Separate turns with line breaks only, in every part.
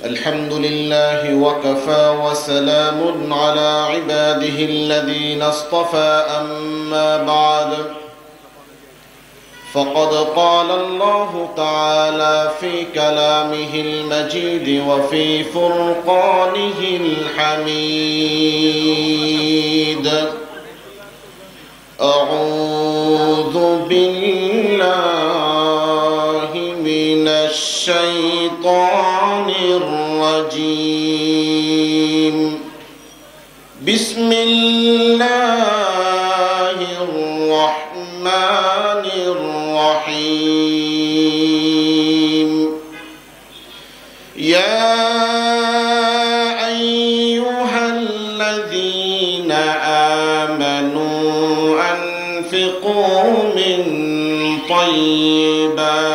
الحمد لله وكفى وسلام على عباده الذين اصطفى أما بعد فقد قال الله تعالى في كلامه المجيد وفي فرقانه الحميد أعوذ بالله من الشيطان الرجيم بسم الله الرحمن الرحيم يا أيها الذين آمنوا أنفقوا من طيبات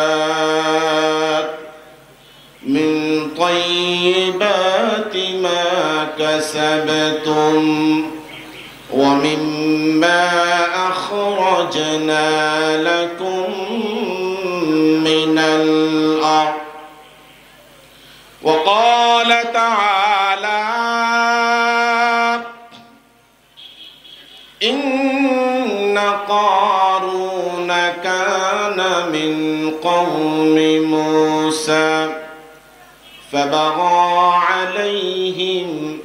ما كسبتم ومما أخرجنا لكم من الأرض وقال تعالى إن قارون كان من قوم موسى فبغى عليهم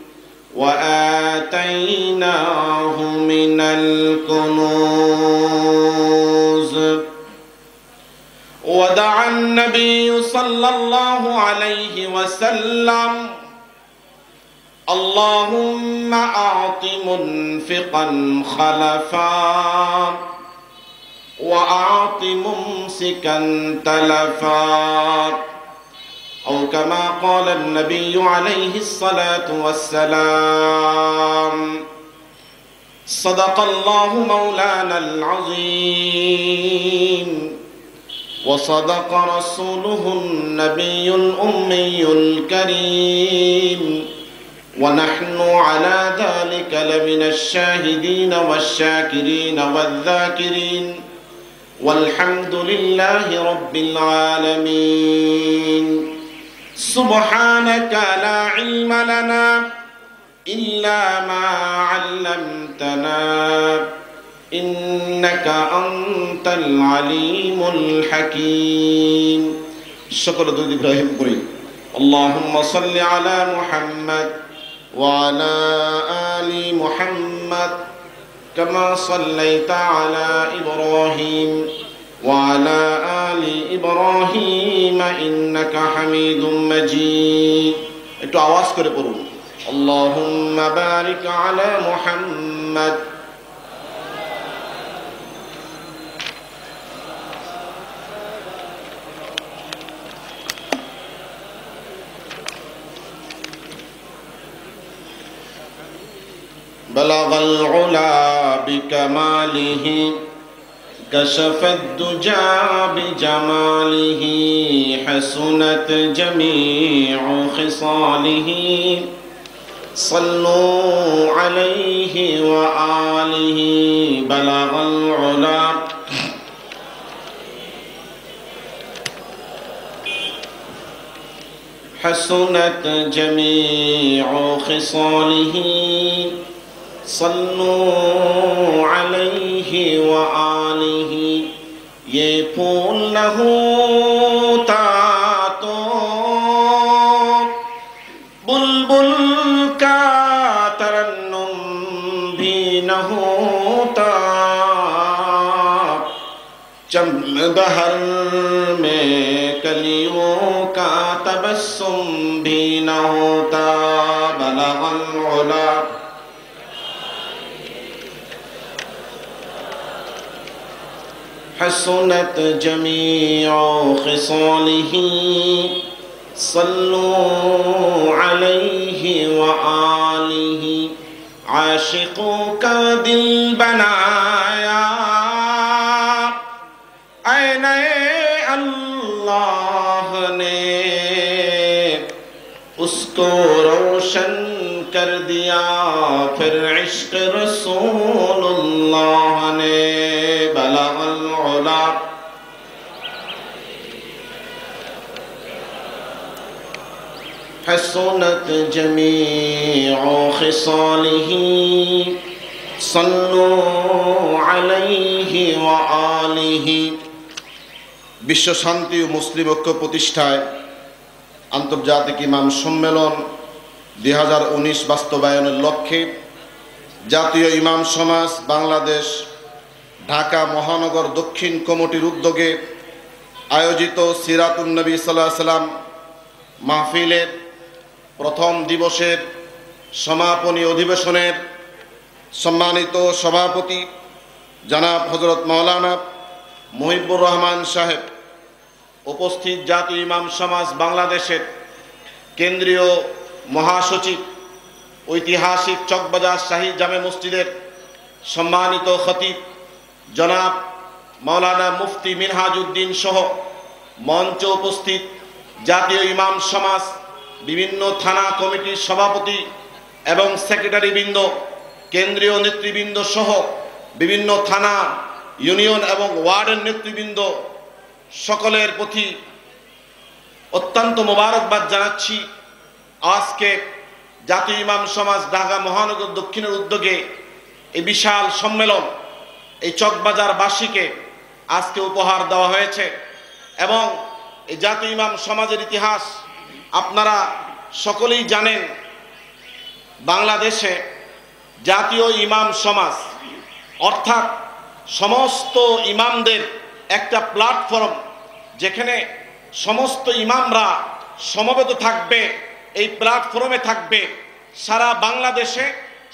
وآتيناه من الكنوز ودعا النبي صلى الله عليه وسلم اللهم أعط منفقا خلفا وأعط ممسكا تلفا أو كما قال النبي عليه الصلاة والسلام صدق الله مولانا العظيم وصدق رسوله النبي الأمي الكريم ونحن على ذلك لمن الشاهدين والشاكرين والذاكرين والحمد لله رب العالمين سبحانك لا علم لنا إلا ما علمتنا إنك أنت العليم الحكيم شكر درود إبراهيم قري اللهم صل على محمد وعلى آل محمد كما صليت على إبراهيم وعلى آل إبراهيم إنك حميد مجيد একটু আওয়াজ করে পড়ুন اللهم بارك على محمد بلغ العلا بكماله كشف الدجى بجماله حسنت جميع خصاله صلوا عليه وآله بلغ العلا حسنت جميع خصاله صلوا عليه وآله ये फूल न होता तो बुलबुल का तरन्नुम भी न होता चमदहर में कलियों का तबस्सुम भी न होता बलगल उला حسنت جميع خصاله صلوا عليه وآله عاشقوں کا دل بنایا عین اللہ نے اس کو روشن کر دیا پھر عشق رسول اللہ نے بلغ العلا حسنت جميع خصاله صلوا عليه وآله বিশ্ব শান্তি ও মুসলিম ঐক্য প্রতিষ্ঠায় আন্তর্জাতিক ইমাম সম্মেলন 2019 বাস্তবায়নের লক্ষ্যে জাতীয় ইমাম সমাজ বাংলাদেশ ঢাকা মহানগর দক্ষিণ কমিটির উদ্যোগে আয়োজিত সিরাতুন নবী সাল্লাল্লাহু আলাইহি সাল্লাম মাহফিলের প্রথম দিবসের সমাপনী অধিবেশনের সম্মানিত সভাপতি জনাব হযরত মাওলানা মুহিবুর রহমান সাহেব, উপস্থিত জাতীয় ইমাম সমাজ বাংলাদেশের কেন্দ্রীয় মহাসচিব, ঐতিহাসিক চকবাজার শাহী জামে মসজিদের সম্মানিত খতিব জনাব মাওলানা মুফতি মিনহাজউদ্দিন সহ মঞ্চে উপস্থিত জাতীয় ইমাম সমাজ বিভিন্ন থানা কমিটির সভাপতি এবং সেক্রেটারিবৃন্দ, কেন্দ্রীয় নেতৃবৃন্দ সহ বিভিন্ন থানা, ইউনিয়ন এবং ওয়ার্ডের নেতৃবৃন্দ, সকলের প্রতি অত্যন্ত মোবারকবাদ জানাচ্ছি। আজকে জাতীয় ইমাম সমাজ ঢাকা মহানগর দক্ষিণের উদ্যোগে এই বিশাল সম্মেলন এই চকবাজারবাসীকে আজকে উপহার দেওয়া হয়েছে এবং এই জাতীয় ইমাম সমাজের ইতিহাস আপনারা সকলেই জানেন। বাংলাদেশে জাতীয় ইমাম সমাজ অর্থাৎ সমস্ত ইমামদের একটা প্ল্যাটফর্ম, যেখানে সমস্ত ইমামরা সমবেত থাকবে। এই প্ল্যাটফর্মে থাকবে সারা বাংলাদেশে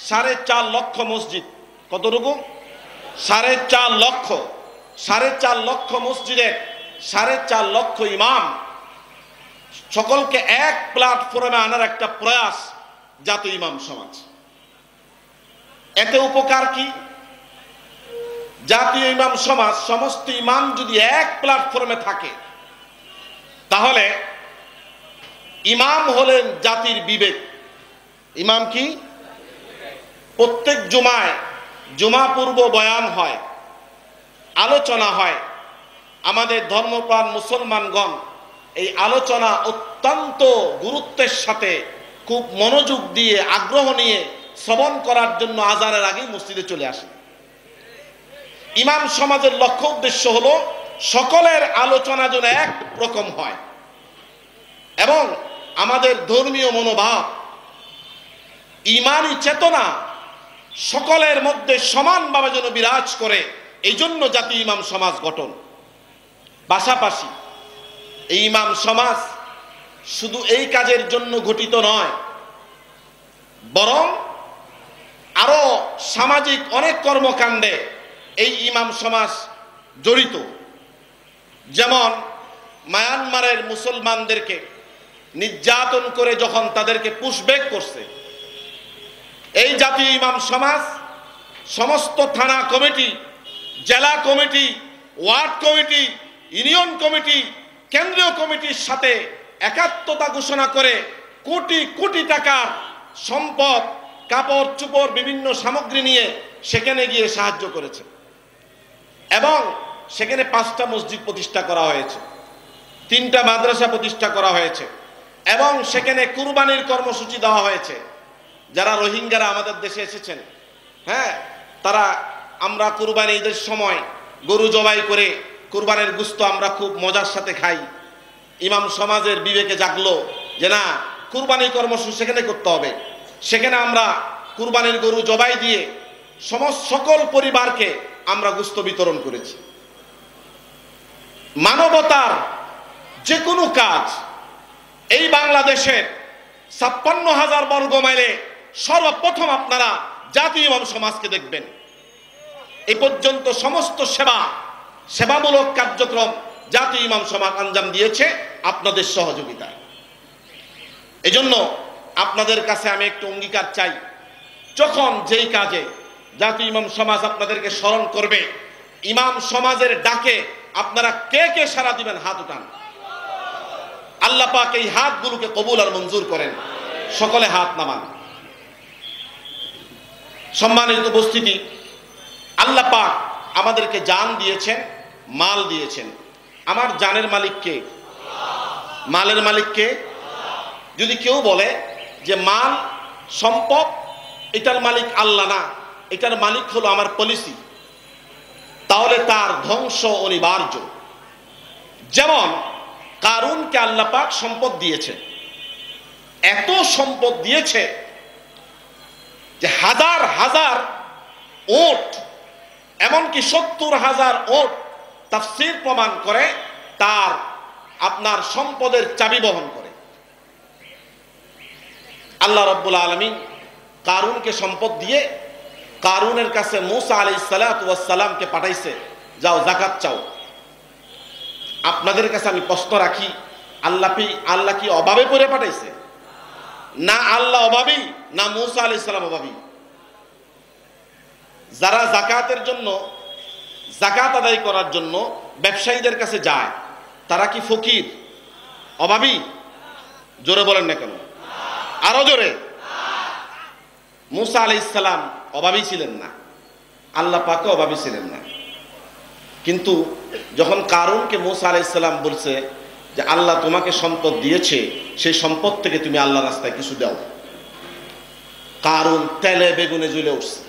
4.5 লক্ষ মসজিদ। কতটুকু? 4.5 লক্ষ। 4.5 লক্ষ মসজিদের 4.5 লক্ষ ইমাম সকলকে এক প্ল্যাটফর্মে আনার একটা প্রয়াস জাতীয় ইমাম সমাজ। এতে উপকার কি? জাতীয় ইমাম সমাজ সমস্ত ইমাম যদি এক প্ল্যাটফর্মে থাকে তাহলে ইমাম হলেন জাতির বিবেক। ইমাম কি? প্রত্যেক জুমায় জুমা পূর্ব বয়ান হয়, আলোচনা হয়। আমাদের ধর্মপ্রাণ মুসলমানগণ এই আলোচনা অত্যন্ত গুরুত্বের সাথে খুব মনোযোগ দিয়ে আগ্রহ নিয়ে শ্রবণ করার জন্য আজানের আগেই মসজিদে চলে আসে। ইমাম সমাজের লক্ষ্য উদ্দেশ্য হলো সকলের আলোচনা যেন এক রকম হয় এবং আমাদের ধর্মীয় মনোভাব, ঈমানি চেতনা সকলের মধ্যে সমানভাবে যেন বিরাজ করে, এই জন্য জাতীয় ইমাম সমাজ গঠন। পাশাপাশি এই ইমাম সমাজ শুধু এই কাজের জন্য গঠিত নয়, বরং আরো সামাজিক অনেক কর্মকাণ্ডে এই ইমাম সমাজ জড়িত। যেমন মায়ানমারের মুসলমানদেরকে নির্যাতন করে যখন তাদেরকে পুশব্যাক করছে, এই জাতীয় ইমাম সমাজ সমস্ত থানা কমিটি, জেলা committee, word committee, union committee, কেন্দ্রীয় কমিটির সাথে একাত্মতা ঘোষণা করে কোটি কোটি টাকার সম্পদ, কাপড় চোপড়, বিভিন্ন সামগ্রী নিয়ে সেখানে গিয়ে সাহায্য করেছে এবং সেখানে 5টা মসজিদ প্রতিষ্ঠা করা হয়েছে, 3টা মাদ্রাসা প্রতিষ্ঠা করা হয়েছে এবং সেখানে কুরবানির কর্মসূচি দেওয়া হয়েছে। যারা রোহিঙ্গারা আমাদের দেশে এসেছেন, হ্যাঁ, তারা আমরা কুরবানি ঈদের সময় গরু জবাই করে কুরবানির গোশত আমরা খুব মজার সাথে খাই। ইমাম সমাজের বিবেকে জাগলো যে না, কুরবানি কর্মসূচি সেখানে করতে হবে। সেখানে আমরা কুরবানির গরু জবাই দিয়ে সকল পরিবারকে আমরা গোশত বিতরণ করেছি। মানবতার যে কোনো কাজ এই বাংলাদেশের 56,000 বর্গ মাইলে সর্বপ্রথম আপনারা জাতীয় ইমাম সমাজকে দেখবেন। এই পর্যন্ত সমস্ত সেবামূলক কার্যক্রম জাতীয় ইমাম সমাজ আঞ্জাম দিয়েছে আপনাদের সহযোগিতায়। এজন্য আপনাদের কাছে আমি একটু অঙ্গীকার চাই, যখন যেই কাজে জাতীয় ইমাম সমাজ আপনাদেরকে স্মরণ করবে, ইমাম সমাজের ডাকে আপনারা কে কে সাড়া দিবেন? হাত উঠান। আল্লাহ পাক এই হাতগুলোকে কবুল আর মঞ্জুর করেন। সকলে হাত নামান। সম্মানিত উপস্থিতি, আল্লাহ পাক আমাদেরকে জান দিয়েছেন, মাল দিয়েছেন। আমার জানের মালিক কে? মালের মালিক কে? যদি কেউ বলে যে মাল সম্পদ এটার মালিক আল্লাহ না, এটার মালিক হলো আমার পলিসি, তাহলে তার ধ্বংস অনিবার্য। যেমন কারুনকে আল্লাহ পাক সম্পদ দিয়েছে, এত সম্পদ দিয়েছে যে হাজার হাজার ওট, এমনকি 70,000 ওট তাফসীর প্রমাণ করে তার আপনার সম্পদের চাবি বহন করে। আল্লাহ রাব্বুল আলামিন কারুনকে সম্পদ দিয়ে কারুনের কাছে মূসা আলাইহিস সালাতু ওয়াস সালামকে পাঠাইছে, যাও যাকাত চাও। আপনাদের কাছে আমি প্রশ্ন রাখি, আল্লাহ কি অভাবে পড়ে পাঠাইছে? না আল্লাহ অভাবী, না মূসা আলাইহিস সালাম অভাবী। যারা যাকাতের জন্য, যাকাত আদায় করার জন্য ব্যবসায়ীদের কাছে যায়, তারা কি ফকির, অভাবী? জোরে বলেন না কেন, আরো জোরে। মূসা আলাইহিস সালাম অভাবী ছিলেন না, আল্লাহ পাকও অভাবী ছিলেন না। কিন্তু যখন কারুনকে মূসা আলাইহিস সালাম বলছে যে আল্লাহ তোমাকে সম্পদ দিয়েছে, সেই সম্পদ থেকে তুমি আল্লাহর রাস্তায় কিছু দাও, কারুন তেলে বেগুনে জ্বলে উঠছে।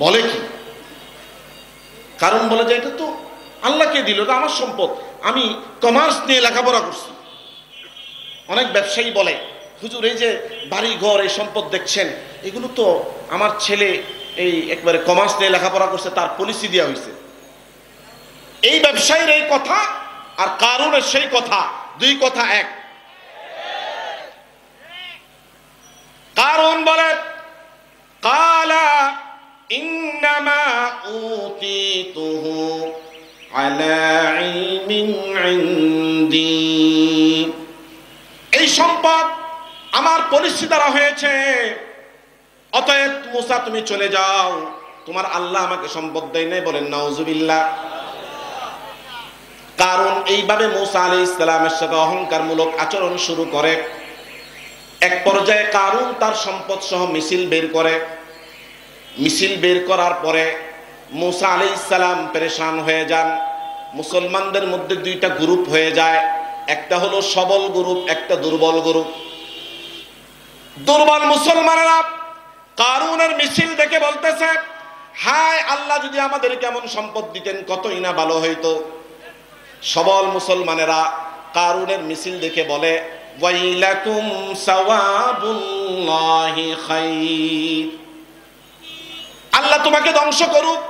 বলে কি? কারণ বলে যে এটা তো আল্লাহকে দিল, এটা আমার সম্পদ, আমি কমার্স নিয়ে লেখাপড়া করছি। অনেক ব্যবসায়ী বলে হুজুর এই যে বাড়ি ঘর এই সম্পদ দেখছেন, এগুলো তো আমার ছেলে এই একবারে কমার্স নিয়ে লেখাপড়া করছে, তার পলিসি দেওয়া হয়েছে। এই ব্যবসায়ীর এই কথা আর কারুনের সেই কথা, দুই কথা এক। কারুন বলে কালা ইন্নামা উতিতুহু আলা ইলমিন ইনদি, এই সম্পদ আমার পলিসি দ্বারা হয়েছে, অতএব মূসা তুমি চলে যাও, তোমার আল্লাহ আমাকে সম্পদ দেয় নাই। বলেন নাউজুবিল্লাহ। কারণ এইভাবে মূসা আলাইহিস সালামের সাথে অহংকারমূলক আচরণ শুরু করে। এক পর্যায়ে কারুন তার সম্পদ সহ মিছিল বের করে। মিছিল বের করার পরে মূসা আলাইহিস সালাম পেরেশান হয়ে যান। মুসলমানদের মধ্যে দুইটা গ্রুপ হয়ে যায়, একটা হলো সবল গ্রুপ, একটা দুর্বল গ্রুপ। দুর্বল মুসলমানেরা কারুনের মিছিল দেখে বলতেছে, হায় আল্লাহ যদি আমাদের কেমন সম্পদ দিতেন কতই না ভালো হইতো। সবল মুসলমানেরা কারুনের মিছিল দেখে বলে, ওয়াইলাকুম সাওয়াবুল্লাহি খাইর, আল্লাহ তোমাকে ধ্বংস করুক,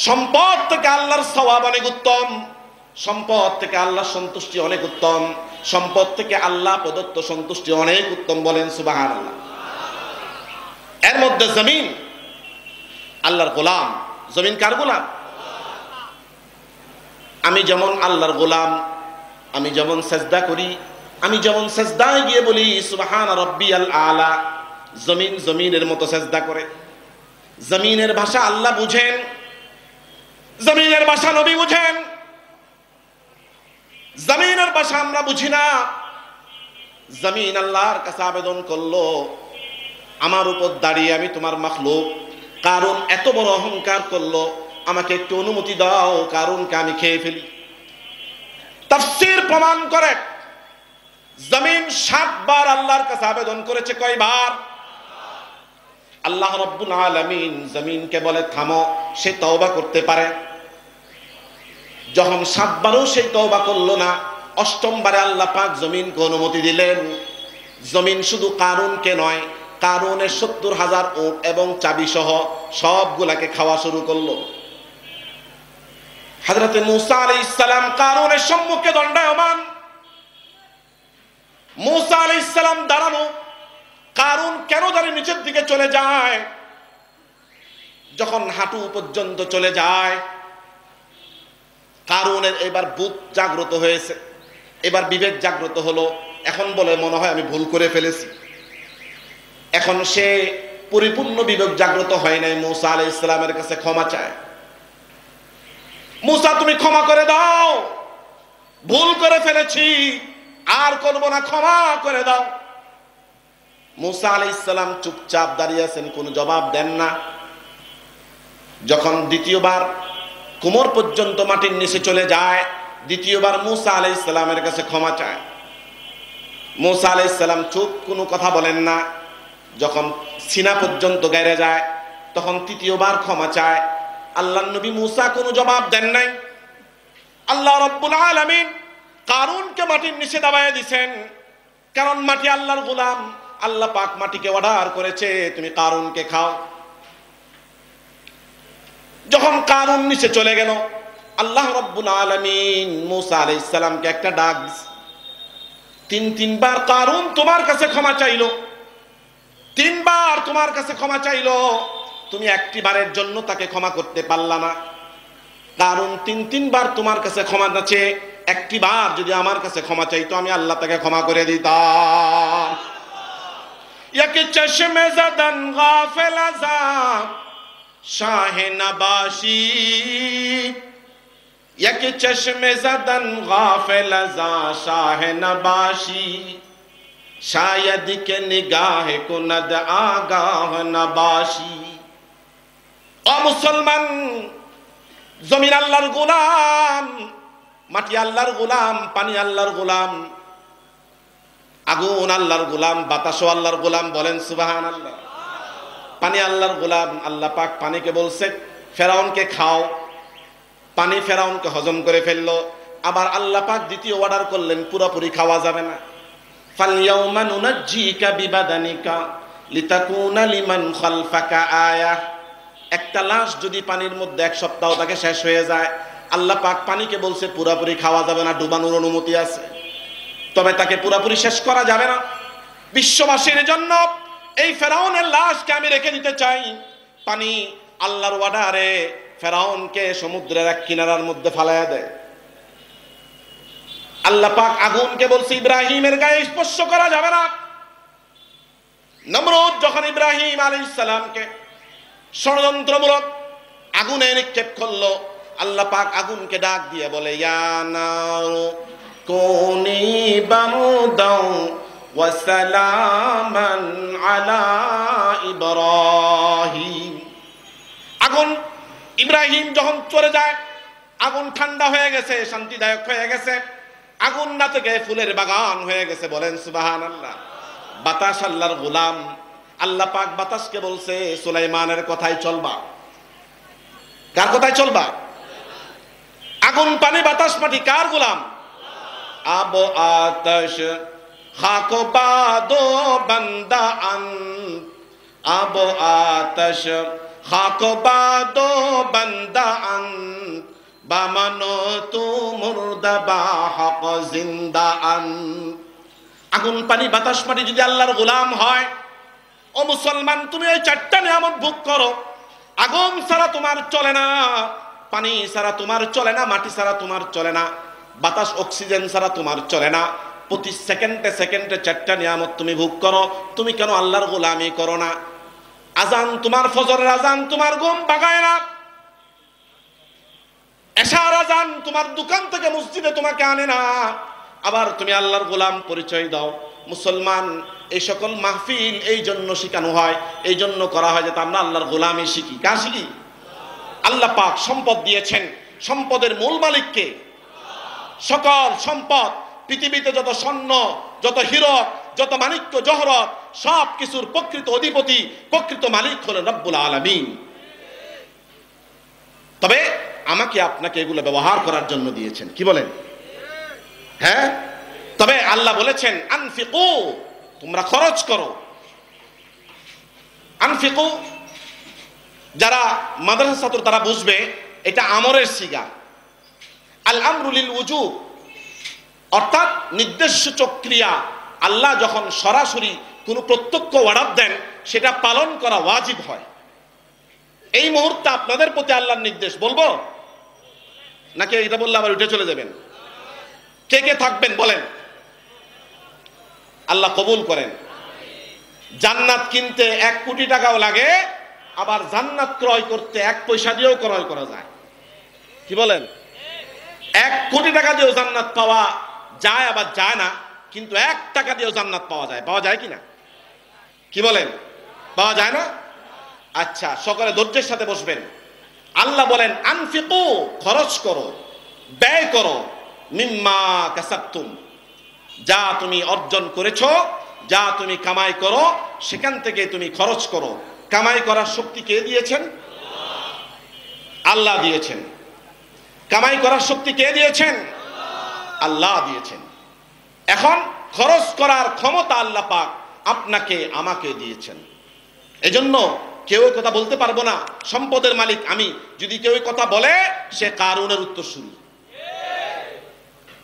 সম্পদ থেকে আল্লাহর সওয়াব অনেক উত্তম, সম্পদ থেকে আল্লাহর সন্তুষ্টি অনেক উত্তম, সম্পদ থেকে আল্লাহ প্রদত্ত সন্তুষ্টি অনেক উত্তম। বলেন সুবহানাল্লাহ। এর মধ্যে জমিন আল্লাহর গোলাম। জমিন কার গোলাম? আমি যেমন আল্লাহর গোলাম, আমি যেমন সেজদা করি, আমি যেমন সেজদায় গিয়ে বলি সুবহান রাব্বিয়াল আলা, জমিন জমিনের মতো সেজদা করে। জমিনের ভাষা আল্লাহ বুঝেন, জমিনের ভাষা নবী বুঝেন, জমিনের ভাষা আমরা বুঝি না। জমিন আল্লাহর কাছে আবেদন করলো, আমার উপর দাঁড়িয়ে আমি তোমার মাখলুক, কারণ এত বড় অহংকার করলো, আমাকে একটু অনুমতি দাও, কারণকে আমি খেয়ে ফেলি। তাফসীর প্রমাণ করে জমিন 7 বার আল্লাহর কাছে আবেদন করেছে। কয়বার? আল্লাহ রাব্বুল আলামিন জমিনকে বলে থামো, সে তওবা করতে পারে। যখন 7 বারও সেই তওবা করলো না, 8ম বারে আল্লাহ পাক জমিনকে অনুমতি দিলেন। জমিন শুধু কারুনকে নয়, কারুনের 70,000 উট এবং চাবি সহ সবগুলাকে খাওয়া শুরু করলো। হযরত মূসা আলাইহিস সালাম কারুনের সম্মুখে দণ্ডায়মান। মূসা আলাইহিস সালাম দাঁড়ানো, কারুন কেন জানি নিচের দিকে চলে যায়। যখন হাঁটু পর্যন্ত চলে যায়, কারুনের এবার বুক জাগ্রত হয়েছে, এবার বিবেক জাগ্রত হলো। এখন বলে মনে হয় আমি ভুল করে ফেলেছি। এখন সে পরিপূর্ণ বিবেক জাগ্রত হয় নাই, মূসা আলাইহিস সালামের কাছে ক্ষমা চায়। মূসা তুমি ক্ষমা করে দাও, ভুল করে ফেলেছি, আর করব না, ক্ষমা করে দাও। মূসা আলাইহিস সালাম চুপচাপ দাঁড়িয়ে আছেন, কোনো জবাব দেন না। যখন দ্বিতীয়বার কোমর পর্যন্ত মাটির নিচে চলে যায়, দ্বিতীয়বার মূসা আলাইহিস সালামের কাছে ক্ষমা চায়। মুসা আলাইহিস সালাম চুপ, কোনো কথা বলেন না। যখন সিনা পর্যন্ত গেড়ে যায় তখন তৃতীয়বার ক্ষমা চায়। আল্লাহর নবী মুসা কোনো জবাব দেন নাই। আল্লাহ রাব্বুল আলামিন কারুনকে মাটির নিচে দাবাইয়া দিয়েছেন, কারণ মাটি আল্লাহর গোলাম। আল্লাহ পাক মাটিকে অর্ডার করেছে তুমি কারুনকে খাও। যখন কারুন নিচে চলে গেল, আল্লাহ রাব্বুল আলামিন মুসা আলাইহিস সালামকে একটা ডাক দিয়েছে। তিনবার কারুন তোমার কাছে ক্ষমা চাইলো, তিনবার তোমার কাছে ক্ষমা চাইলো, তুমি একটিবারের জন্য তাকে ক্ষমা করতে পারলা না। কারণ তিনবার তোমার কাছে ক্ষমা চাচ্ছে, একটিবার যদি আমার কাছে ক্ষমা চাইতো আমি আল্লাহ তাকে ক্ষমা করে দিতাম। ইয়াকে চশমে জাদান গাফিল আযা শাহে নবাশি, ইয়াকে চশমে জাদান গাফিল আযা শাহে নবাশি, শায়দ কে নিগাহে কুনদ আগাহ নবাশি। ও মুসলমান, জমিন আল্লাহর গোলাম, মাটি আল্লাহর গোলাম, পানি আল্লাহর গোলাম, আগুন আল্লাহর গোলাম, বাতাসও আল্লাহর গোলাম। বলেন সুবহানাল্লাহ। পানি আল্লাহর গোলাম। আল্লাহ পাক পানিকে বলছে ফেরাউনকে খাও, পানি ফেরাউনকে হজম করে ফেললো। আবার আল্লাহ পাক দ্বিতীয় অর্ডার করলেন পুরোপুরি খাওয়া যাবে না। ফালইয়াউমা নুনাজ্জিকা বিবাদানিকা লিতাকুনা লিমান খালফাকা আয়া। একটা লাশ যদি পানির মধ্যে এক সপ্তাহ তাকে শেষ হয়ে যায়, আল্লাহ পাক পানিকে বলছে পুরোপুরি খাওয়া যাবে না, ডুবানোর অনুমতি আছে, তবে তাকে পুরোপুরি শেষ করা যাবে না। বিশ্ববাসীর জন্য এই ফেরাউনের লাশকে আমি রেখে দিতে চাই। পানি আল্লাহর অর্ডারে ফেরাউনকে সমুদ্রের এক কিনারার মধ্যে ফালাইয়া দেয়। আল্লাহ পাক আগুনকে বলছে ইব্রাহিমের গায়ে স্পর্শ করা যাবে না। নমরুদ যখন ইব্রাহিম আলাইহিস সালামকে ষড়যন্ত্রমূলক আগুনে নিক্ষেপ করলো, আল্লাহ পাক আগুনকে ডাক দিয়ে বলে ইয়া নারু কুনি বারদাও ওয়া সালামান আলা ইব্রাহিম। আগুন ইব্রাহিম যখন চলে যায়, আগুন ঠান্ডা হয়ে গেছে, শান্তিদায়ক হয়ে গেছে, আগুন না থেকে ফুলের বাগান হয়ে গেছে। বলেন সুবহানাল্লাহ। বাতাস আল্লাহর গোলাম। আল্লাহ পাক বাতাসকে বলছে সুলাইমানের কথাই চলবা। কার কথাই চলবা? আগুন পানি বাতাস মাটি কার গোলাম? আব আতশ খাক বাদো বান্দা আন, আব আতশ খাক বাদো বান্দা আন, বামানো তু মুর্দা বা হক জিন্দা আন। আগুন পানি বাতাস মাটি যদি আল্লাহর গোলাম হয়, ও মুসলমান তুমি ওই চারটা নিয়ামত ভোগ করো। আগুন ছাড়া তোমার চলে না, পানি ছাড়া তোমার চলে না, মাটি ছাড়া তোমার চলে না, বাতাস অক্সিজেন ছাড়া তোমার চলে না। প্রতি সেকেন্ডে সেকেন্ডে চারটা নিয়ামত তুমি ভোগ করো। তুমি কেন আল্লাহর গোলামি করো না? আজান তোমার, ফজরের আজান তোমার ঘুম ভাগায় না, এশার আজান তোমার দোকান থেকে মসজিদে তোমাকে আনে না, আবার তুমি আল্লাহর গোলাম পরিচয় দাও। মুসলমান, এই সকল মাহফিল এই জন্য শিখানো হয়, এই জন্য করা হয় যাতে আমরা আল্লাহর গোলামি শিখি। কার শিখি? আল্লাহ পাক সম্পদ দিয়েছেন, সম্পদের মূল মালিককে। সকল সম্পদ পৃথিবীতে যত স্বর্ণ, যত হীরক, যত মাণিক্য জহরত, সব কিছুর প্রকৃত অধিপতি, প্রকৃত মালিক হলেন রব্বুল আলামিন। তবে আমাকে আপনাকে এগুলো ব্যবহার করার জন্য দিয়েছেন। কি বলেন? হ্যাঁ। তবে আল্লাহ বলেছেন আনফিকু, তোমরা খরচ করো। আনফিকু যারা মাদ্রাসা ছাত্র তারা বুঝবে, এটা আমরের সিগা। আল আমরু লিল উজুব, অর্থাৎ নির্দেশসূচক ক্রিয়া। আল্লাহ যখন সরাসরি কোনো প্রত্যক্ষ অর্ডার দেন, সেটা পালন করা ওয়াজিব হয়। এই মুহূর্তে আপনাদের প্রতি আল্লাহর নির্দেশ বলবো নাকি এটা বললে আবার উঠে চলে যাবেন? কে কে থাকবেন বলেন? আল্লাহ কবুল করেন। জান্নাত কিনতে 1 কোটি টাকাও লাগে, আবার জান্নাত ক্রয় করতে 1 পয়সা দিয়েও ক্রয় করা যায়। কি বলেন? 1 কোটি টাকা দিয়েও জান্নাত পাওয়া যায়, আবার যায় না, কিন্তু 1 টাকা দিয়েও জান্নাত পাওয়া যায়। পাওয়া যায় কিনা? কি বলেন? পাওয়া যায় না? আচ্ছা, সকলে ধৈর্যের সাথে বসবেন। আল্লাহ বলেন আনফিকু, খরচ করো, ব্যয় করো, মিম্মা কাসাবতুম, যা তুমি অর্জন করেছো, যা তুমি কামাই করো, সেখান থেকে তুমি খরচ করো। কামাই করার শক্তি কে দিয়েছেন? আল্লাহ দিয়েছেন। কামাই করার শক্তি কে দিয়েছেন? আল্লাহ দিয়েছেন। এখন খরচ করার ক্ষমতা আল্লাহ পাক আপনাকে আমাকে দিয়েছেন। এজন্য কেউ কথা বলতে পারবো না সম্পদের মালিক আমি। যদি কেউ কথা বলে, সে কারুনের উত্তরসূরি।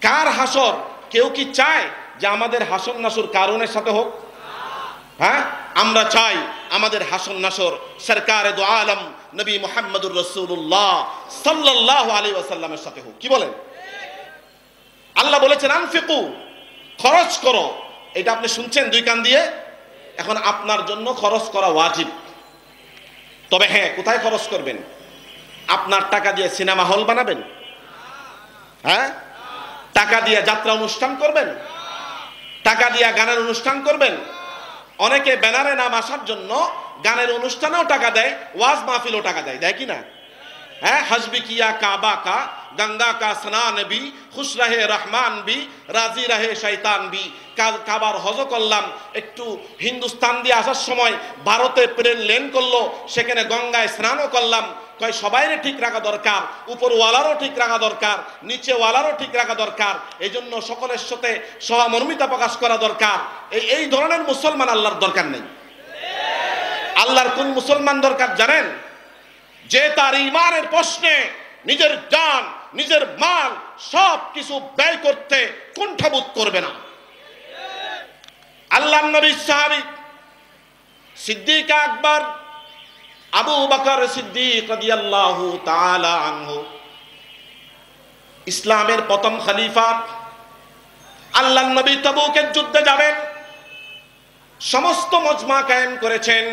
কার হাসর? কেউ কি চায় যে আমাদের হাসর নাসর কারুনের সাথে হোক? হ্যাঁ, আমরা চাই আমাদের হাসর নাসর সরকারে দো আলম নবী মুহাম্মদুর রাসূলুল্লাহ সাল্লাল্লাহু আলাইহি ওয়াসাল্লামের সাথে হোক। কি বলেন? আল্লাহ বলেছেন আনফিকু, খরচ করো। এটা আপনি শুনছেন দুই কান দিয়ে। এখন আপনার জন্য খরচ করা ওয়াজিব। তবে হ্যাঁ, কোথায় খরচ করবেন? আপনার টাকা দিয়ে সিনেমা হল বানাবেন? হ্যাঁ, টাকা দিয়ে যাত্রা অনুষ্ঠান করবেন? টাকা দিয়ে গানের অনুষ্ঠান করবেন? অনেকে ব্যানারে নাম আসার জন্য গানের অনুষ্ঠানেও টাকা দেয়, ওয়াজ মাহফিলও টাকা দেয়, দেয় কি না? হ্যাঁ, হজবি কিয়া কাবা কা, গঙ্গা কা স্নান বি, খুশ রহে রহমান বি, রাজি রহে শয়তান বি। কাবার হজ করলাম, একটু হিন্দুস্তান দিয়ে আসার সময় ভারতে প্লেন ল্যান্ড করলো, সেখানে গঙ্গায় স্নানও করলাম। কয় সবাইরে ঠিক রাখা দরকার, উপরওয়ালারও ঠিক রাখা দরকার, নিচেওয়ালারও ঠিক রাখা দরকার। এই জন্য সকলের সাথে সহমর্মিতা প্রকাশ করা দরকার। এই ধরনের মুসলমান আল্লাহর দরকার নেই। আল্লাহর কোন মুসলমান দরকার জানেন? যে তার ঈমানের প্রশ্নে নিজের জান, নিজের মাল সব কিছু ব্যয় করতে কুণ্ঠাবোধ করবে না। আল্লাহর নবী সাহাবী সিদ্দিক আকবর আবু বকর সিদ্দিক রাদিয়াল্লাহু তাআলা আনহু, ইসলামের প্রথম খলিফা। আল্লাহর নবী তাবুকের যুদ্ধে যাবেন, সমস্ত মজমা কায়েম করেছেন।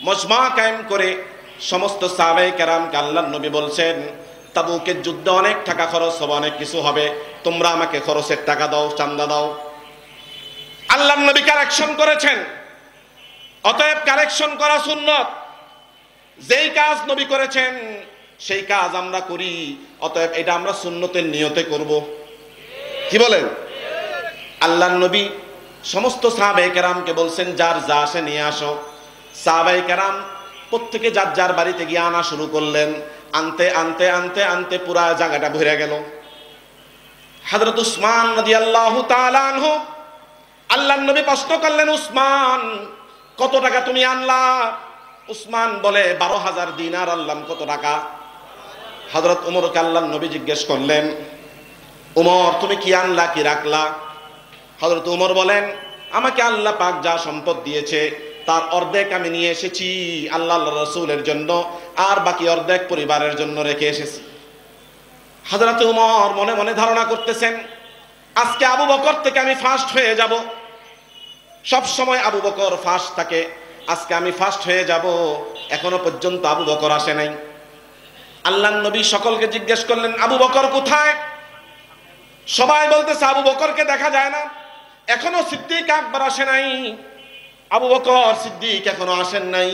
মজমা কায়েম করে সমস্ত সাহাবায়ে কেরামকে আল্লাহর নবী বলছেন, তাবুকের যুদ্ধে অনেক টাকা খরচ হবে, অনেক কিছু হবে, তোমরা আমাকে খরচের টাকা দাও, চান্দা দাও। আল্লাহর নবী কালেকশন করেছেন। অতএব কালেকশন করা সুন্নত। যেই কাজ নবী করেছেন সেই কাজ আমরা করি, অতএব এটা আমরা সুন্নতের নিয়তে করব। কি বলেন? আল্লাহর নবী সমস্ত সাহাবায়ে কেরামকে বলছেন, যার যা আসে নিয়ে আসো। সাহাবায়ে কেরাম প্রত্যেকে যার যার বাড়িতে গিয়ে আনা শুরু করলেন। আনতে আনতে আনতে আনতে পুরা জায়গাটা ভরে গেল। হযরত উসমান রাদিয়াল্লাহু তাআলা আনহু, আল্লাহর নবী প্রশ্ন করলেন, উসমান কত টাকা তুমি আনলা? উসমান বলে 12,000 দিনার আনলাম। কত টাকা? হযরত ওমরকে আল্লাহর নবী জিজ্ঞেস করলেন, ওমর তুমি কি আনলা, কি রাখলা? হযরত ওমর বলেন, আমাকে আল্লাহ পাক যা সম্পদ দিয়েছে তার অর্ধেক আমি নিয়ে এসেছি আল্লাহর রাসূলের জন্য, আর বাকি অর্ধেক পরিবারের জন্য রেখে এসেছি। হযরত ওমর মনে মনে ধারণা করতেছেন, আজকে আবু বকর থেকে আমি ফার্স্ট হয়ে যাব। সব সময় আবু বকর ফার্স্ট থাকে, আজকে আমি ফার্স্ট হয়ে যাব। এখনো পর্যন্ত আবু বকর আসে নাই। আল্লাহর নবী সকলকে জিজ্ঞেস করলেন, আবু বকর কোথায়? সবাই বলতেছে আবু বকরকে দেখা যায় না। এখনো সিদ্দিক আকবর আসে নাই, আবু বকর সিদ্দিক এখনো আসেন নাই।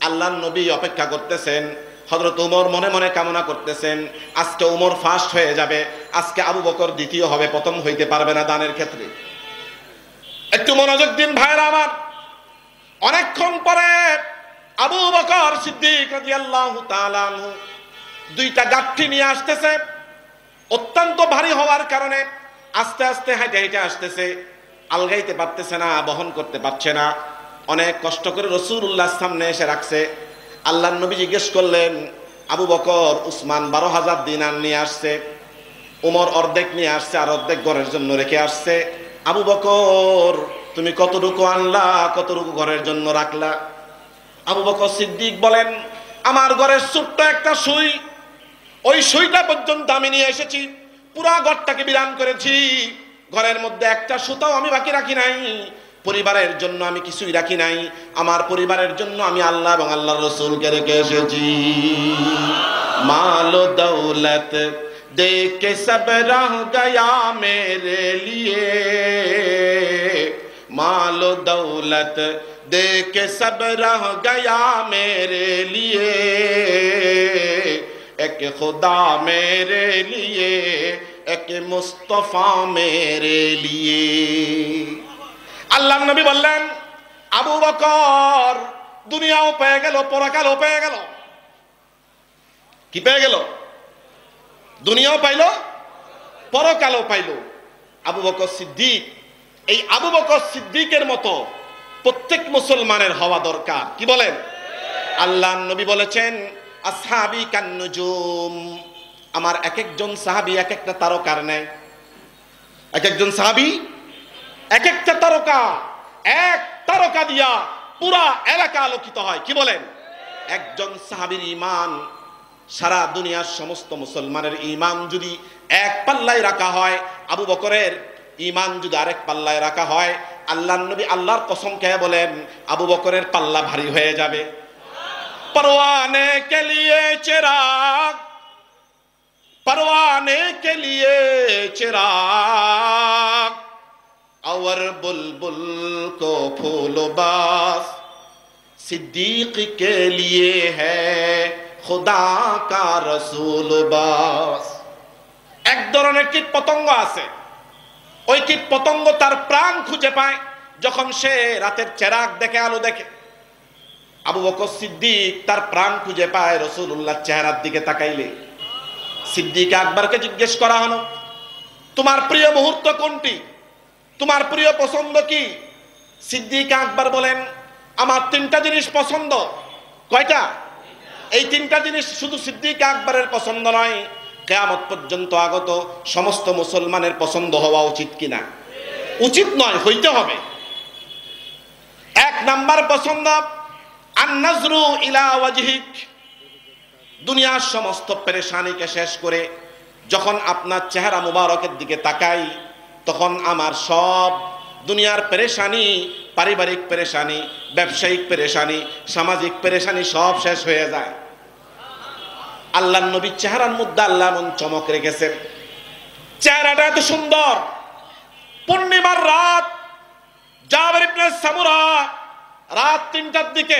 আল্লাহর নবী অপেক্ষা করতেছেন। হযরত ওমর মনে মনে কামনা করতেছেন, আজকে ওমর ফার্স্ট হয়ে যাবে, আজকে আবু বকর দ্বিতীয় হবে, প্রথম হইতে পারবে না দানের ক্ষেত্রে। একটু মনোযোগ দিন ভাইরা আমার। অনেকক্ষণ পরে আবু বকর সিদ্দিক রাদিয়াল্লাহু তাআলা আনহু দুইটা গাঠি নিয়ে আসতেছে। অত্যন্ত ভারী হওয়ার কারণে আস্তে আস্তে হাঁটে হেঁটে আসতেছে, আলগাইতে পারতেছে না, বহন করতে পারছে না। অনেক কষ্ট করে রাসূলুল্লাহর সামনে এসে রাখছে। আল্লাহর নবী জিজ্ঞেস করলেন, আবু বকর উসমান 12,000 দিনার নিয়ে আসছে, ওমর অর্ধেক নিয়ে আসছে, আর অর্ধেক ঘরের জন্য রেখে আসছে। আবু বকর তুমি কতটুকু আনলা, কতটুকু ঘরের জন্য রাখলা? আবু বকর সিদ্দিক বলেন, আমার ঘরের ছোট্ট একটা সুই, ওই সুইটা পর্যন্ত আমি নিয়ে এসেছি, পুরা ঘরটাকে বিরান করেছি, ঘরের মধ্যে একটা সুতাও আমি বাকি রাখি নাই। পরিবারের জন্য আমি কিছুই রাখি নাই, আমার পরিবারের জন্য আমি আল্লাহ এবং আল্লাহর রাসূলকে রেখে এসেছি। মাল দৌলত देख के सब रह गया मेरे लिए, मालो दौलत देख के सब रह गया मेरे लिए, एक खुदा मेरे लिए এক মুস্তফা মেরে লিয়ে। আল্লাহর নবী বললেন, আবু বকর দুনিয়াও পেয়ে গেল, পরকালও পেয়ে গেল। কি পেয়ে গেল? দুনিয়াও পাইল, পরকালও পাইল। আবু বকর সিদ্দিক, এই আবু বকর সিদ্দিকের মতো প্রত্যেক মুসলমানের হওয়া দরকার। কি বলেন? আল্লাহর নবী বলেছেন, আসহাবি কান্নুজুম, আমার এক একজন সাহাবী এক একটা তারকার ন্যায়। এক একজন সাহাবী এক একটা তারকা, এক তারকা দিয়া পুরা এলাকা আলোকিত হয়। কি বলেন? একজন সাহাবীর ঈমান সারা দুনিয়ার সমস্ত মুসলমানের ঈমান যদি এক পাল্লায় রাখা হয়, আবু বকরের ঈমান যদি আরেক পাল্লায় রাখা হয়, আল্লাহর নবী আল্লাহর কসম খেয়ে বলেন, আবু বকরের পাল্লা ভারী হয়ে যাবে। परवाने के लिए चिराग, परवाने के लिए चिराग, और बुलबुल को फूलबास, सिद्दीक के लिए है खुदा का रसूल बास। এক ধরনের কীট পতঙ্গ আছে, ওই কীট পতঙ্গ তার প্রাণ খুঁজে পায় যখন সে রাতের চেরাগ দেখে, আলো দেখে। আবু বকর সিদ্দিক তার প্রাণ খুঁজে পায় রাসূলুল্লাহর চেহারার দিকে তাকাইলে। সিদ্দিক আকবরকে জিজ্ঞেস করা হলো, তোমার প্রিয় মুহূর্ত কোনটি? তোমার প্রিয় পছন্দ কি? সিদ্দিক আকবর বলেন, আমার তিনটা জিনিস পছন্দ। কয়টা? এই তিনটা জিনিস শুধু সিদ্দিক আকবরের পছন্দ নয়, কিয়ামত পর্যন্ত আগত সমস্ত মুসলমানের পছন্দ হওয়া উচিত কিনা? উচিত নয়, হইতে হবে। এক নাম্বার পছন্দ, আন-নাজরু ইলা ওয়াজহিক, দুনিয়ার সমস্ত পেরেশানিকে শেষ করে যখন আপনার চেহারা মুবারকের দিকে তাকাই, তখন আমার সব দুনিয়ার পেরেশানি, পারিবারিক পেরেশানি, ব্যবসায়িক পেরেশানি, সামাজিক পেরেশানি সব শেষ হয়ে যায়। আল্লাহর নবীর চেহারার মধ্যে আল্লাহ এমন চমক রেখেছেন, চেহারাটা এত সুন্দর। পূর্ণিমার রাত, জাবের ইবনে সামুরা রাত 3টার দিকে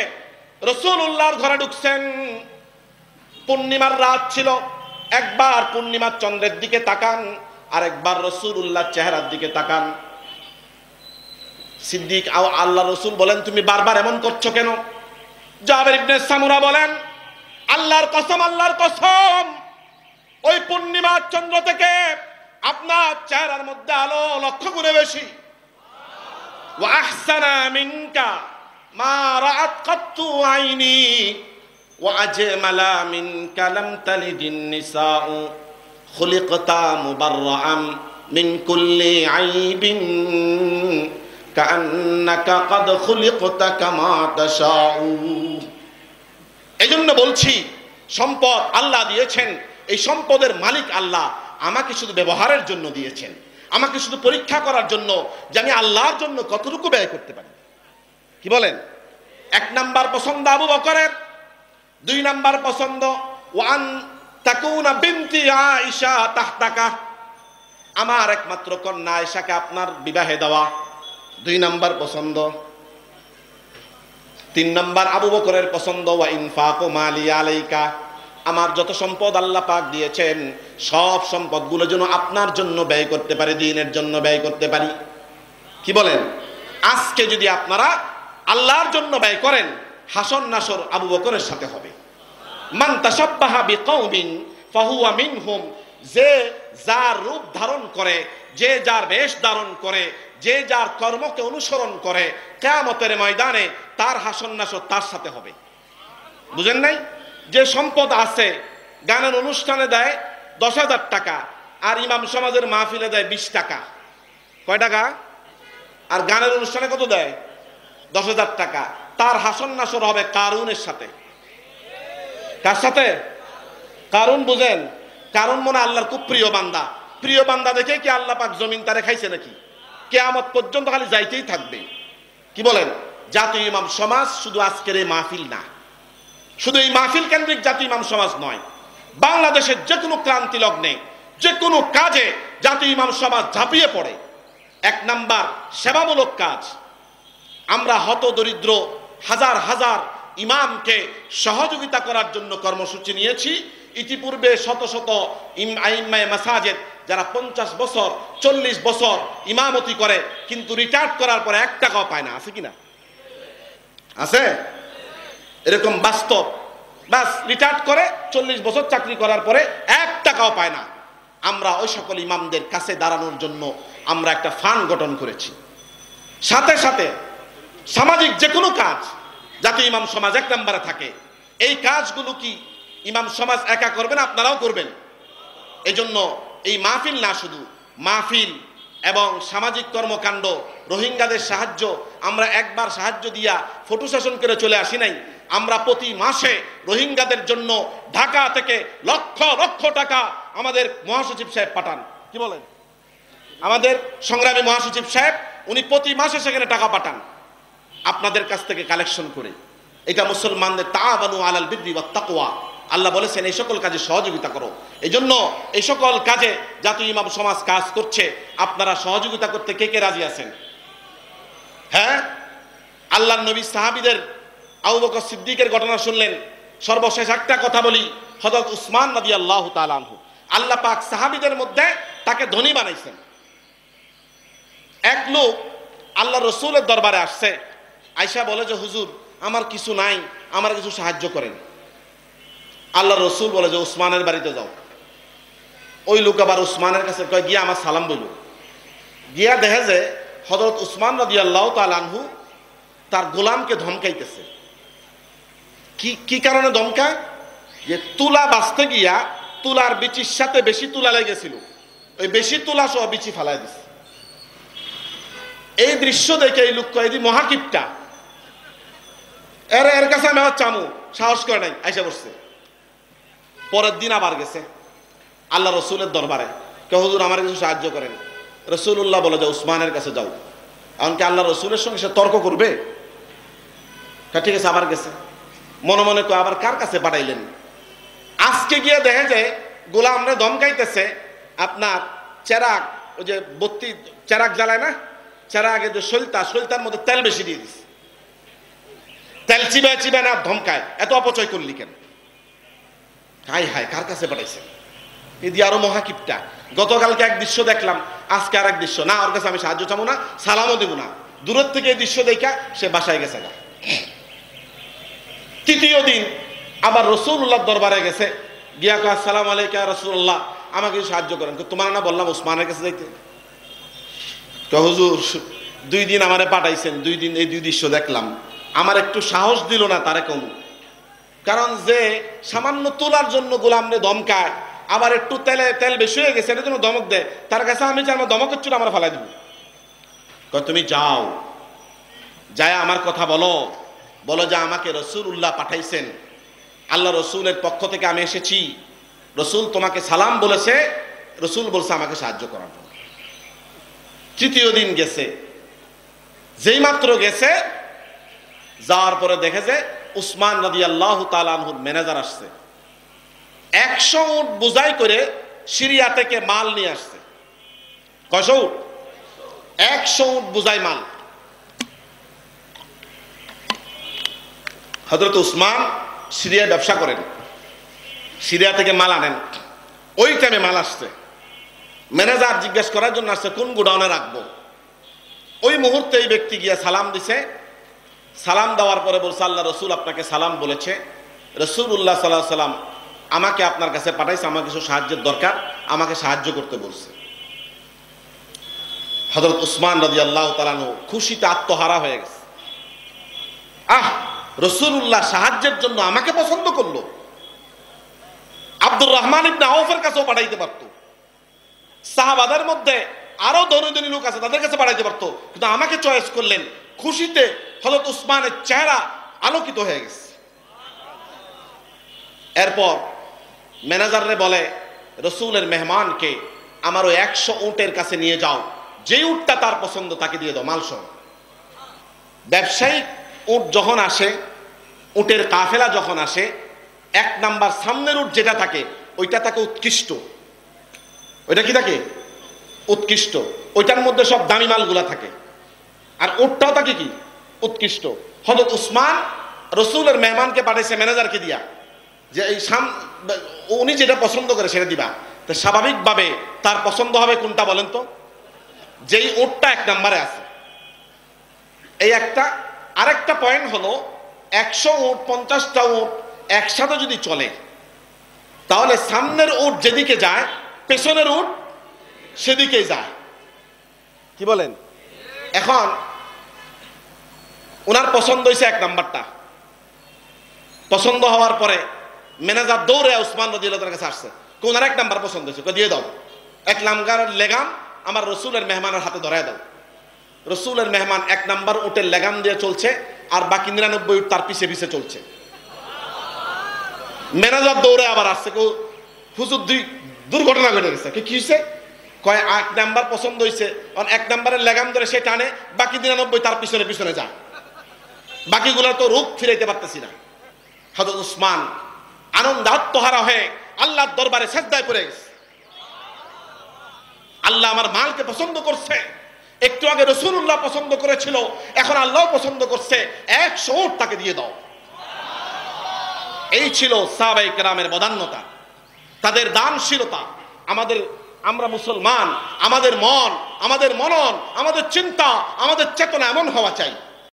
রাসূলুল্লাহর ঘরে ঢুকছেন। পূর্ণিমার রাত ছিল। একবার পূর্ণিমার চন্দ্রের দিকে তাকান, আর একবার রাসূলুল্লাহর চেহারার দিকে তাকান। সিদ্দিক আল্লাহ রাসূল বলেন, তুমি বারবার এমন করছো কেন? জাবের ইবনে সামুরা বলেন, আল্লাহর কসম, আল্লাহর কসম, ওই পূর্ণিমার চন্দ্র থেকে আপনার চেহারার মধ্যে আলো লক্ষ গুণে বেশি। ওয়া আহসানা মিনকা মা রাআত কাত্তু আইনি ওয়া আজমালা মিনকা লাম তালিদিন নিসাউ খুলিকতা মুবাররাআম মিন কুল্লি আইবিন কাআন্নাকা ক্বাদ খুলিকতা কামা তাশাউ। এইজন্য বলছি, সম্পদ আল্লাহ দিয়েছেন, এই সম্পদের মালিক আল্লাহ। আমাকে শুধু ব্যবহারের জন্য দিয়েছেন, আমাকে শুধু পরীক্ষা করার জন্য যে আমি আল্লাহর জন্য কতটুকু ব্যয় করতে পারি। কি বলেন? এক নাম্বার পছন্দ আবু বকরের। 2 নাম্বার পছন্দ, ওয়ান তাকুনা বিনতি আয়েশা তাহতাকা, আমার একমাত্র কন্যা আয়েশাকে আপনার বিবাহে দেওয়া। 2 নাম্বার পছন্দ। 3 নাম্বার আবু বকরের পছন্দ, ওয়া ইনফাকু মালি আলাইকা, আমার যত সম্পদ আল্লাহ পাক দিয়েছেন সব সম্পদগুলো যেন আপনার জন্য ব্যয় করতে পারি, দ্বীনের জন্য ব্যয় করতে পারি। কি বলেন? আজকে যদি আপনারা আল্লাহর জন্য ব্যয় করেন, হাসর নাসর আবু বকরের সাথে হবে। মান তাশাব্বাহা বিকাউমিন ফাহুয়া মিনহুম, যে যার রূপ ধারণ করে, যে যার বেশ ধারণ করে, যে যার কর্মকে অনুসরণ করে, কিয়ামতের ময়দানে তার হাসর নাসর তার সাথে হবে। বুঝেন নাই? যে সম্পদ আছে, গানের অনুষ্ঠানে দেয় 10,000 টাকা, আর ইমাম সমাজের মাহফিলে দেয় 20 টাকা। কয় টাকা? আর গানের অনুষ্ঠানে কত দেয়? 10,000 টাকা। তার হাসর নাসর হবে কারুনের সাথে। কার সাথে? কারুন। বুঝেন? কারুন মনে আল্লাহর খুব প্রিয় বান্দা। প্রিয় বান্দা দেখে কি আল্লাহ পাক জমিন তারে খাইছে নাকি? কিয়ামত পর্যন্ত খালি যাইতেই থাকবে। কি বলেন? জাতীয় ইমাম সমাজ শুধু আজকের এই মাহফিল না, শুধু এই মাহফিল কেন্দ্রিক জাতীয় ইমাম সমাজ নয়, বাংলাদেশের যে কোনো ক্রান্তি লগ্নে, যে কোনো কাজে জাতীয় ইমাম সমাজ ঝাঁপিয়ে পড়ে। 1 নাম্বার সেবামূলক কাজ। আমরা হত দরিদ্র হাজার হাজার ইমামকে সহযোগিতা করার জন্য কর্মসূচি নিয়েছি। ইতিপূর্বে শত শত আইম্মায়ে মাসাজিদ যারা 50 বছর 40 বছর ইমামতি করে কিন্তু রিটায়ার্ড করার পরে 1 টাকাও পায় না, আছে কিনা? আছে এরকম বাস্তব। বাস রিটায়ার্ড করে 40 বছর চাকরি করার পরে 1 টাকাও পায় না। আমরা ওই সকল ইমামদের কাছে দাঁড়ানোর জন্য আমরা একটা ফান্ড গঠন করেছি। সাথে সাথে সামাজিক যে কোনো কাজ যাতে ইমাম সমাজ 1 নম্বরে থাকে, এই কাজগুলো কি ইমাম সমাজ একা করবেন, আপনারাও করবেন। এজন্য এই মাহফিল না, শুধু মাহফিল এবং সামাজিক কর্মকাণ্ড, রোহিঙ্গাদের সাহায্য, আমরা একবার সাহায্য দিয়া ফটো সেশন করে চলে আসি নাই। আমরা প্রতি মাসে রোহিঙ্গাদের জন্য ঢাকা থেকে লক্ষ লক্ষ টাকা আমাদের মহাসচিব সাহেব পাঠান। কি বলেন? আমাদের সংগ্রামী মহাসচিব সাহেব উনি প্রতি মাসে সেখানে টাকা পাঠান আপনাদের কাছ থেকে কালেকশন করে। এটা মুসলমানদের তাআওয়ানু আলাল বিররি ওয়াত তাকওয়া, আল্লাহ বলেছেন এই সকল কাজে সহযোগিতা করো। এই জন্য এই সকল কাজে জাতীয় ইমাম সমাজ কাজ করছে, আপনারা সহযোগিতা করতে কে কে রাজি আছেন? হ্যাঁ, আল্লাহর নবী সাহাবীদের আবু বকর সিদ্দিকের ঘটনা শুনলেন। সর্বশেষ একটা কথা বলি, হযরত উসমান রাদিয়াল্লাহু তাআলা আনহু, আল্লাহ পাক সাহাবীদের মধ্যে তাকে ধনী বানাইছেন। এক লোক আল্লাহ রসুলের দরবারে আসছে, আয়েশা বলে যে হুজুর আমার কিছু নাই, আমার কিছু সাহায্য করেন। আল্লাহ রসুল বলে যে উসমানের বাড়িতে যাও। ওই লোক আবার উসমানের কাছে কয় গিয়া আমার সালাম বইল। গিয়া দেখে যে হযরত উসমান রাদিয়াল্লাহু তাআলা আনহু তার গোলামকে ধমকাইতেছে। কি কারণে ধমকায়? যে তুলা বাঁচতে গিয়া তুলার বিচির সাথে বেশি তুলা লেগেছিল, ওই বেশি তুলা সহ বিচি ফালাই দিছে। এই দৃশ্য দেখে এই লোক কয় দি মহাকিপটা, এর কাছে আমি আবার চামু, সাহস করে নাই, আইসা বসছে। পরের দিন আবার গেছে আল্লাহ রসুলের দরবারে, কে হুজুর আমার কিছু সাহায্য করেন। রসুল্লাহ বলে যে উসমানের কাছে যাও। এমনকি আল্লাহ রসুলের সঙ্গে সে তর্ক করবে? ঠিক আছে, আবার গেছে। মনে মনে কয় আবার কার কাছে পাঠাইলেন? আজকে গিয়ে দেখে যে গোলামরা ধমকাইতেছে, আপনার চেরাগ, ওই যে বত্তি চেরাগ জ্বালায় না, চেরাগে যে সলতার মধ্যে তেল বেশি দিয়ে দিছে। তেল চিবায় চিবায় না ধমকায়, এত অপচয় করলি কেন? হাই হাই, কার কাছে পাঠাইছে? এই দিয়ে আরো মহাকিপটা। গতকালকে এক দৃশ্য দেখলাম, আজকে আর এক দৃশ্য। না, ওর কাছে আমি সাহায্য চাবো না, সালামও দেবো না। দূরের থেকে এই দৃশ্য দেখা সে বাসায় গেছে না। তৃতীয় দিন আবার রসুল্লাহর দরবারে গেছে, গিয়া কয় আসসালামু আলাইকা ইয়া রাসূলুল্লাহ, আমাকে সাহায্য করেন। তোমার না বললাম উসমানের কাছে যাইতে? হুজুর 2 দিন আমারে পাঠাইছেন, 2 দিন এই 2 দৃশ্য দেখলাম, আমার একটু সাহস দিল না তারে কম। কারণ যে সামান্য তোলার জন্য গোলামরে ধমকায়, আবার একটু তেল বেশি হয়ে গেছে এটার জন্য ধমক দেয়, তার কাছে আমি চাই আমার ধমকের চুল আমার ফেলাই দিব। তুমি যাও, যায় আমার কথা বলো যে আমাকে রসুল্লাহ পাঠাইছেন, আল্লাহ রসুলের পক্ষ থেকে আমি এসেছি, রসুল তোমাকে সালাম বলেছে, রসুল বলছে আমাকে সাহায্য করার জন্য। তৃতীয় দিন গেছে, যেই মাত্র গেছে, যাওয়ার পরে দেখে যে উসমান রাদিয়াল্লাহু তাআলা আনহুর ম্যানেজার আসছে, 100 উট বোঝাই করে সিরিয়া থেকে মাল নিয়ে আসছে। কয়শো উট? 100 উট বোঝাই মাল। হযরত উসমান সিরিয়ায় ব্যবসা করেন, সিরিয়া থেকে মাল আনেন। ওই টাইমে মাল আসছে, ম্যানেজার জিজ্ঞেস করার জন্য আসছে কোন গোডাউনে রাখবো। ওই মুহূর্তে এই ব্যক্তি গিয়ে সালাম দিছে। সালাম দেওয়ার পরে বলছে আল্লাহ রসুল আপনাকে সালাম বলেছে, রসুল্লাহ সাল্লাল্লাহু আলাইহি সাল্লাম আমাকে আপনার কাছে পাঠাইছে, আমার কিছু সাহায্যের দরকার, আমাকে সাহায্য করতে বলছে। হযরত উসমান রাদিয়াল্লাহু তাআলা আনহু খুশিতে আত্মহারা হয়ে গেছে। রসুল্লাহ সাহায্যের জন্য আমাকে পছন্দ করলো। আব্দুর রহমান ইবনে আউফের কাছেও পাঠাইতে পারতো, সাহাবাদের মধ্যে আরো ধনী লোক আছে তাদের কাছে পাঠাইতে পারতো, কিন্তু আমাকে চয়েস করলেন। খুশিতে হযরত উসমানের চেহারা আলোকিত হয়ে গেছে। এরপর ম্যানেজারে বলে রসুলের মেহমানকে আমার ওই 100 উটের কাছে নিয়ে যাও, যে উটটা তার পছন্দ তাকে দিয়ে দাও মাল সহ। ব্যবসায়িক উট যখন আসে, উটের কাফেলা যখন আসে, 1 নাম্বার সামনের উট যেটা থাকে ওইটা থাকে উৎকৃষ্ট। ওইটা কি থাকে? উৎকৃষ্ট। ওইটার মধ্যে সব দামি মালগুলা থাকে, আর উটটাও থাকে কি? উৎকৃষ্ট। হযরত উসমান রসুলের মেহমানকে পাঠাইছে ম্যানেজারকে দিয়া, যে এই উনি যেটা পছন্দ করে সেটা দিবা। তো স্বাভাবিকভাবে তার পছন্দ হবে কোনটা বলেন তো? যেই উটটা 1 নম্বরে আছে। এই একটা আরেকটা পয়েন্ট হলো 100 উট 50টা উট একসাথে যদি চলে তাহলে সামনের উট যেদিকে যায় পেছনের উট সেদিকেই যায়। কি বলেন? এখন ওনার পছন্দ হয়েছে 1 নাম্বারটা। পছন্দ হওয়ার পরে ম্যানেজার দৌড়ে উসমান রাদিয়াল্লাহু তাআলার কাছে আসছে, ওনার 1 নাম্বার পছন্দ হয়েছে, দিয়ে দাও 1 নাম্বারের লেগাম আমার রসুলের মেহমানের হাতে ধরায় দাও। রসুলের মেহমান 1 নাম্বার উটের লেগাম দিয়ে চলছে আর বাকি 99 উট তার পিছে পিছে চলছে। ম্যানেজার দৌড়ে আবার আসছে, হুজুর দুর্ঘটনা ঘটে গেছে। কি হয়েছে? কয় 1 নাম্বার পছন্দ হয়েছে, 1 নাম্বারের লেগাম ধরে সে টানে, বাকি 99 তার পিছনে পিছনে যায়, বাকিগুলো তো রূপ ফিরাইতে পারতেছি না। হযরত উসমান আনন্দ আত্মহারা হয়ে আল্লাহর দরবারে সিজদায় পড়ে গেছে। আল্লাহ আমার মালকে পছন্দ করছে, একটু আগে রাসূলুল্লাহ পছন্দ করেছিল, এখন আল্লাহ পছন্দ করছে, 100 উট তাকে দিয়ে দাও। এই ছিল সাহাবায়ে কেরামের বদান্যতা, তাদের দানশীলতা। আমরা মুসলমান, আমাদের মন, আমাদের মনন, আমাদের চিন্তা, আমাদের চেতনা এমন হওয়া চাই